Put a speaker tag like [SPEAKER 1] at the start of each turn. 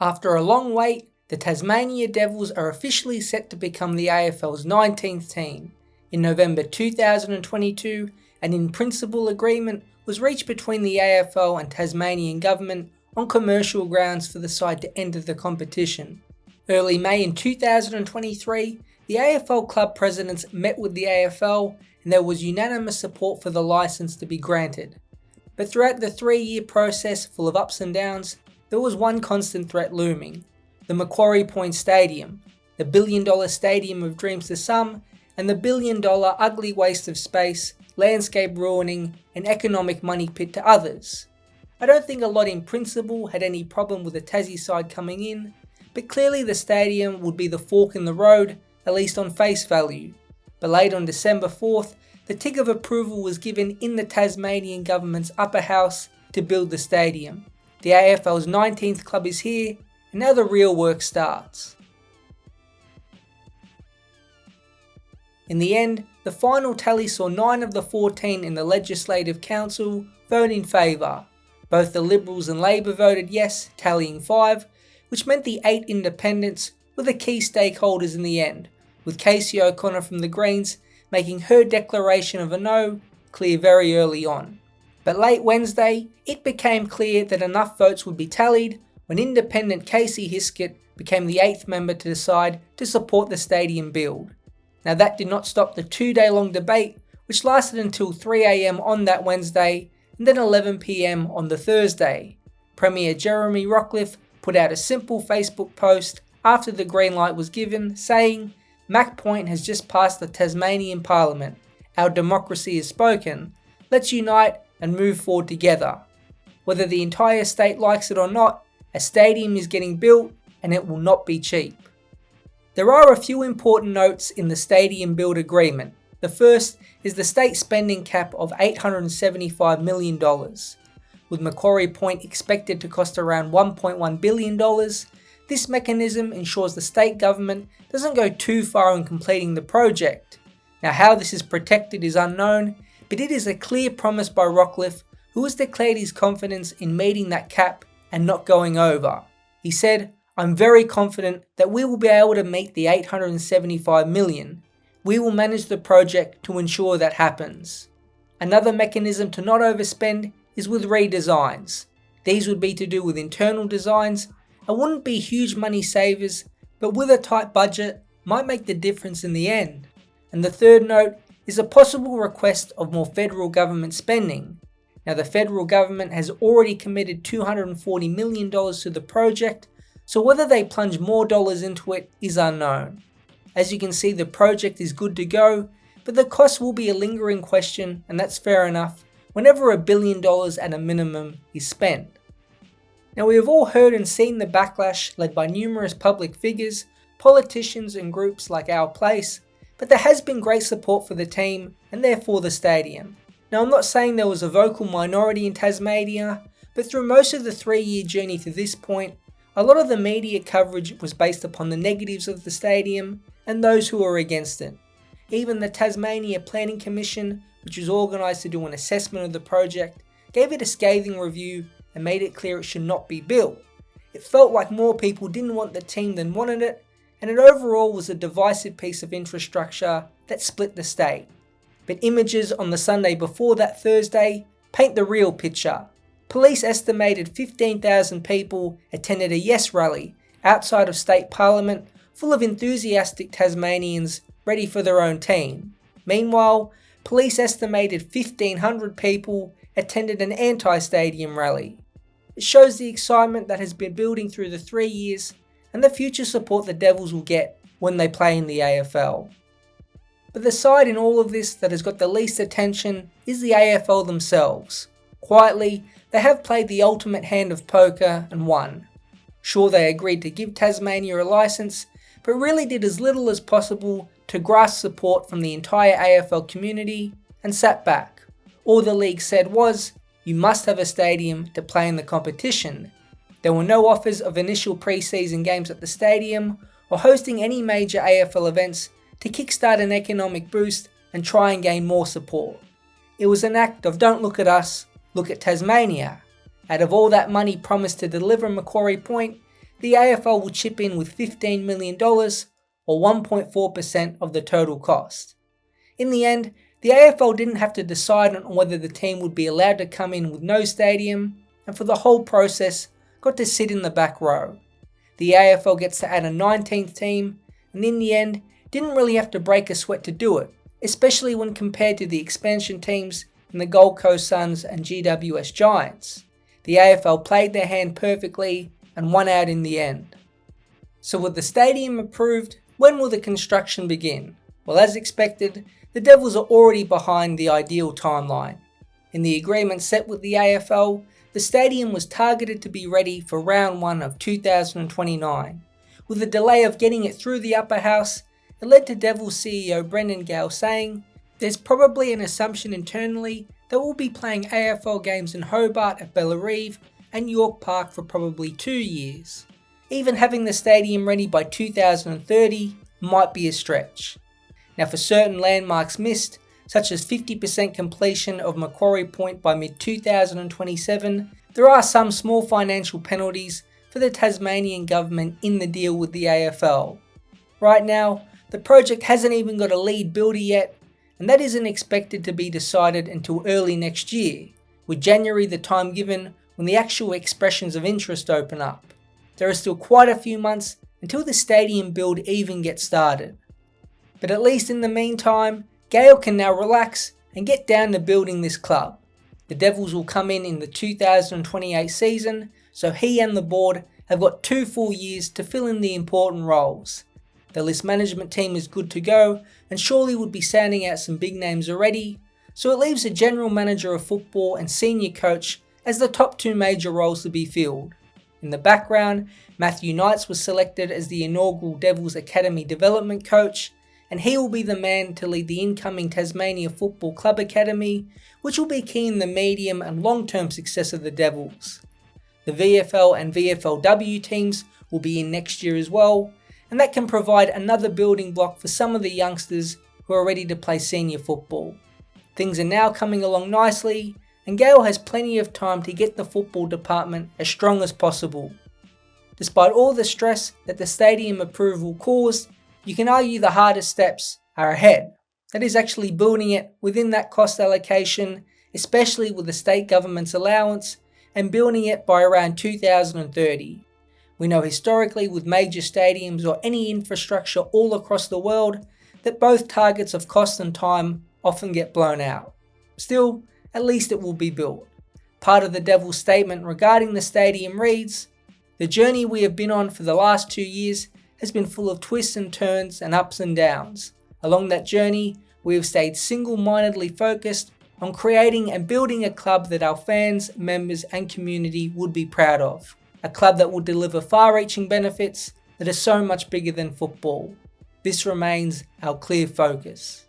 [SPEAKER 1] After a long wait, the Tasmania Devils are officially set to become the AFL's 19th team. In November 2022, an in-principle agreement was reached between the AFL and Tasmanian government on commercial grounds for the side to enter the competition. Early May in 2023, the AFL club presidents met with the AFL and there was unanimous support for the licence to be granted. But throughout the 3-year process full of ups and downs, there was one constant threat looming: the Macquarie Point Stadium, the billion-dollar stadium of dreams to some, and the billion-dollar ugly waste of space, landscape ruining, and economic money pit to others. I don't think a lot in principle had any problem with the Tassie side coming in, but clearly the stadium would be the fork in the road, at least on face value. But late on December 4th, the tick of approval was given in the Tasmanian government's upper house to build the stadium. The AFL's 19th club is here, and now the real work starts. In the end, the final tally saw 9 of the 14 in the Legislative Council vote in favour. Both the Liberals and Labor voted yes, tallying 5, which meant the 8 independents were the key stakeholders in the end, with Casey O'Connor from the Greens making her declaration of a no clear very early on. But late Wednesday, it became clear that enough votes would be tallied when independent Casey Hiskett became the 8th member to decide to support the stadium build. Now that did not stop the 2-day-long debate, which lasted until 3 AM on that Wednesday and then 11 PM on the Thursday. Premier Jeremy Rockliff put out a simple Facebook post after the green light was given, saying, "Mac Point has just passed the Tasmanian Parliament. Our democracy is spoken. Let's unite and move forward together. Whether the entire state likes it or not, a stadium is getting built and it will not be cheap." There are a few important notes in the stadium build agreement. The first is the state spending cap of $875 million. With Macquarie Point expected to cost around $1.1 billion, this mechanism ensures the state government doesn't go too far in completing the project. Now how this is protected is unknown, but it is a clear promise by Rockliff, who has declared his confidence in meeting that cap and not going over. He said, "I'm very confident that we will be able to meet the $875 million. We will manage the project to ensure that happens." Another mechanism to not overspend is with redesigns. These would be to do with internal designs and wouldn't be huge money savers, but with a tight budget might make the difference in the end. And the third note is a possible request of more federal government spending. Now the federal government has already committed $240 million to the project, so whether they plunge more dollars into it is unknown. As you can see, the project is good to go, but the cost will be a lingering question, and that's fair enough whenever $1 billion at a minimum is spent. Now we have all heard and seen the backlash led by numerous public figures, politicians and groups like Our Place, but there has been great support for the team and therefore the stadium. Now I'm not saying there was a vocal minority in Tasmania, but through most of the 3-year journey to this point, a lot of the media coverage was based upon the negatives of the stadium and those who are against it. Even the Tasmania Planning Commission, which was organised to do an assessment of the project, gave it a scathing review and made it clear it should not be built. It felt like more people didn't want the team than wanted it, and it overall was a divisive piece of infrastructure that split the state. But images on the Sunday before that Thursday paint the real picture. Police estimated 15,000 people attended a Yes rally outside of state parliament, full of enthusiastic Tasmanians ready for their own team. Meanwhile, police estimated 1,500 people attended an anti-stadium rally. It shows the excitement that has been building through the 3 years and the future support the Devils will get when they play in the AFL. But the side in all of this that has got the least attention is the AFL themselves. Quietly, they have played the ultimate hand of poker and won. Sure, they agreed to give Tasmania a licence, but really did as little as possible to grasp support from the entire AFL community and sat back. All the league said was, "You must have a stadium to play in the competition." There were no offers of initial pre-season games at the stadium or hosting any major AFL events to kickstart an economic boost and try and gain more support. It was an act of don't look at us, look at Tasmania. Out of all that money promised to deliver Macquarie Point, the AFL will chip in with $15 million or 1.4% of the total cost. In the end, the AFL didn't have to decide on whether the team would be allowed to come in with no stadium, and for the whole process, got to sit in the back row. The AFL gets to add a 19th team, and in the end, didn't really have to break a sweat to do it, especially when compared to the expansion teams in the Gold Coast Suns and GWS Giants. The AFL played their hand perfectly and won out in the end. So with the stadium approved, when will the construction begin? Well, as expected, the Devils are already behind the ideal timeline. In the agreement set with the AFL, the stadium was targeted to be ready for round 1 of 2029. With the delay of getting it through the upper house, it led to Devils CEO Brendan Gale saying, "There's probably an assumption internally that we'll be playing AFL games in Hobart at Bellerive and York Park for probably 2 years. Even having the stadium ready by 2030 might be a stretch." Now for certain landmarks missed, such as 50% completion of Macquarie Point by mid-2027, there are some small financial penalties for the Tasmanian government in the deal with the AFL. Right now, the project hasn't even got a lead builder yet, and that isn't expected to be decided until early next year, with January the time given when the actual expressions of interest open up. There are still quite a few months until the stadium build even gets started. But at least in the meantime, Gale can now relax and get down to building this club. The Devils will come in the 2028 season, so he and the board have got 2 full years to fill in the important roles. The list management team is good to go and surely would be sounding out some big names already, so it leaves the general manager of football and senior coach as the top 2 major roles to be filled. In the background, Matthew Knights was selected as the inaugural Devils Academy development coach, and he will be the man to lead the incoming Tasmania Football Club Academy, which will be key in the medium and long-term success of the Devils. The VFL and VFLW teams will be in next year as well, and that can provide another building block for some of the youngsters who are ready to play senior football. Things are now coming along nicely, and Gale has plenty of time to get the football department as strong as possible. Despite all the stress that the stadium approval caused, you can argue the hardest steps are ahead. That is actually building it within that cost allocation, especially with the state government's allowance, and building it by around 2030. We know historically with major stadiums or any infrastructure all across the world that both targets of cost and time often get blown out. Still, at least it will be built. Part of the Devils' statement regarding the stadium reads, "The journey we have been on for the last 2 years has been full of twists and turns and ups and downs. Along that journey, we have stayed single-mindedly focused on creating and building a club that our fans, members and community would be proud of. A club that will deliver far-reaching benefits that are so much bigger than football. This remains our clear focus."